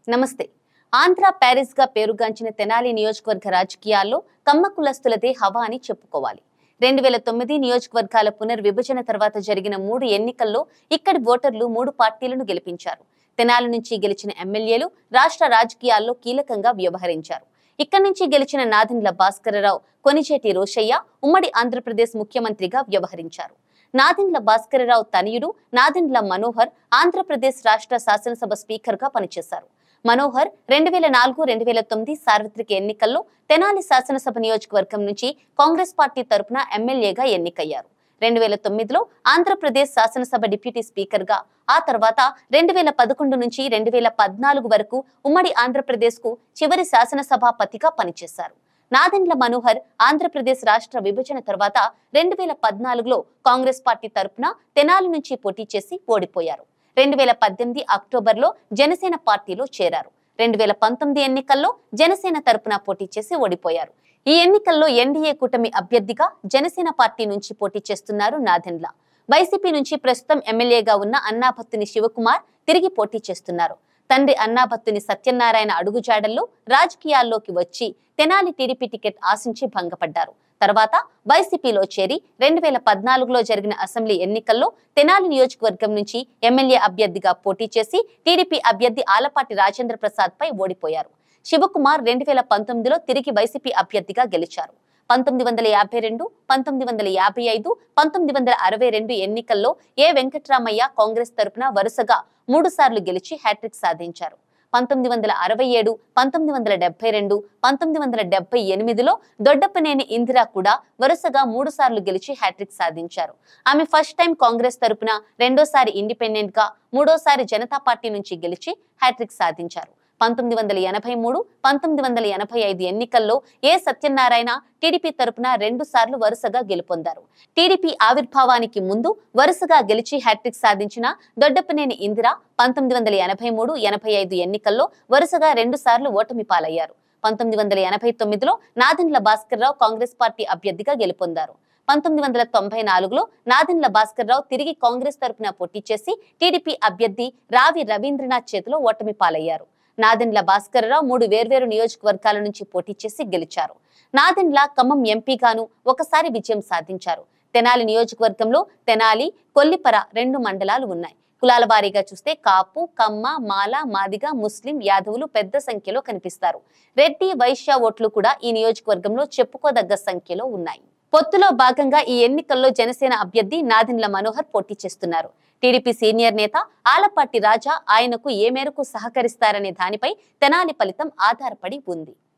నమస్తే. ఆంధ్ర ప్యారిస్ గా పేరుగాంచిన తెనాలి నియోజకవర్గ రాజకీయాల్లో కమ్మ కులస్తులదే హవా అని చెప్పుకోవాలి. 2009 నియోజకవర్గాల పునర్విభజన తర్వాత జరిగిన 3 ఎన్నికల్లో ఇక్కడి ఓటర్లు 3 పార్టీలను గెలిపించారు. తెనాలి నుంచి గెలిచిన ఎమ్మెల్యేలు రాష్ట్ర రాజకీయాల్లో కీలకంగా వ్యవహరించారు. ఇక్కడి నుంచి గెలిచిన నాదెండ్ల భాస్కరరావు, కొనిచేటి రోషయ్య ఉమ్మడి ఆంధ్రప్రదేశ్ ముఖ్యమంత్రిగా వ్యవహరించారు. నాదెండ్ల భాస్కరరావు తనయుడు నాదెండ్ల మనోహర్ ఆంధ్రప్రదేశ్ రాష్ట్ర శాసనసభ స్పీకర్ గా పనిచేశారు. మనోహర్ 2004-2009 సార్వత్రిక ఎన్నికల్లో తెనాలి శాసనసభ నియోజకవర్గం నుంచి కాంగ్రెస్ పార్టీ తరపున ఎమ్మెల్యేగా ఎన్నికయ్యారు. 2009లో ఆంధ్రప్రదేశ్ శాసనసభ డిప్యూటీ స్పీకర్ గా, ఆ తర్వాత 2011 నుంచి 2014 వరకు ఉమ్మడి ఆంధ్రప్రదేశ్ కు చివరి శాసనసభాపతిగా పనిచేశారు. నాదెండ్ల మనోహర్ ఆంధ్రప్రదేశ్ రాష్ట్ర విభజన తర్వాత 2014లో కాంగ్రెస్ పార్టీ తరపున తెనాలి నుంచి పోటీ చేసి ఓడిపోయారు. 2018 అక్టోబర్లో జనసేన పార్టీలో చేరారు. 2019 ఎన్నికల్లో జనసేన తరపున పోటీ చేసి ఓడిపోయారు. ఈ ఎన్నికల్లో ఎన్డీఏ కూటమి అభ్యర్థిగా జనసేన పార్టీ నుంచి పోటీ చేస్తున్నారు నాదెండ్ల. వైసీపీ నుంచి ప్రస్తుతం ఎమ్మెల్యేగా ఉన్న అన్నాభత్తుని శివకుమార్ తిరిగి పోటీ చేస్తున్నారు. తండ్రి అన్నాభత్తుని సత్యనారాయణ అడుగుజాడల్లో రాజకీయాల్లోకి వచ్చి తెనాలి టీడీపీ టికెట్ ఆశించి భంగపడ్డారు. తర్వాత వైసీపీలో చేరి 2014లో జరిగిన అసెంబ్లీ ఎన్నికల్లో తెనాలి నియోజకవర్గం నుంచి ఎమ్మెల్యే అభ్యర్థిగా పోటీ చేసి టీడీపీ అభ్యర్థి ఆలపాటి రాజేంద్ర ప్రసాద్ పై ఓడిపోయారు. శివకుమార్ 2019లో తిరిగి వైసీపీ అభ్యర్థిగా గెలిచారు. 1952, 1955, 1962 ఎన్నికల్లో ఏ వెంకట్రామయ్య కాంగ్రెస్ తరపున వరుసగా 3 సార్లు గెలిచి హ్యాట్రిక్ సాధించారు. 1967, 1972, 1978లో దొడ్డప్పనేని ఇందిరా కూడా వరుసగా 3 సార్లు గెలిచి హ్యాట్రిక్ సాధించారు. ఆమె ఫస్ట్ టైం కాంగ్రెస్ తరపున, రెండోసారి ఇండిపెండెంట్ గా, మూడోసారి జనతా పార్టీ నుంచి గెలిచి హ్యాట్రిక్ సాధించారు. 1983, 1985 ఎన్నికల్లో ఏ సత్యనారాయణ టీడీపీ తరపున 2 సార్లు వరుసగా గెలుపొందారు. టీడీపీ ఆవిర్భావానికి ముందు వరుసగా గెలిచి హ్యాట్రిక్ సాధించిన దొడ్డప్పనేని ఇందిర 1983, 85 ఎన్నికల్లో వరుసగా 2 సార్లు ఓటమి పాలయ్యారు. 1989లో నాదెండ్ల భాస్కరరావు కాంగ్రెస్ పార్టీ అభ్యర్థిగా గెలుపొందారు. 1994లో నాదెండ్ల భాస్కరరావు తిరిగి కాంగ్రెస్ తరపున పోటీ చేసి టీడీపీ అభ్యర్థి రావి రవీంద్రనాథ్ చేతిలో ఓటమి పాలయ్యారు. నాదెండ్ల భాస్కరరావు 3 వేర్వేరు నియోజకవర్గాల నుంచి పోటీ చేసి గెలిచారు. నాదెండ్ల ఖమ్మం ఎంపీగాను ఒకసారి విజయం సాధించారు. తెనాలి నియోజకవర్గంలో తెనాలి, కొల్లిపర 2 మండలాలు ఉన్నాయి. కులాల వారీగా చూస్తే కాపు, కమ్మ, మాల, మాదిగ, ముస్లిం, యాదవులు పెద్ద సంఖ్యలో కనిపిస్తారు. రెడ్డి, వైశ్య ఓట్లు కూడా ఈ నియోజకవర్గంలో చెప్పుకోదగ్గ సంఖ్యలో ఉన్నాయి. పొత్తులో భాగంగా ఈ ఎన్నికల్లో జనసేన అభ్యర్థి నాదెండ్ల మనోహర్ పోటీ చేస్తున్నారు. టీడీపీ సీనియర్ నేత ఆలపాటి రాజా ఆయనకు ఏ మేరకు సహకరిస్తారనే దానిపై తెనాలి ఫలితం ఆధారపడి ఉంది.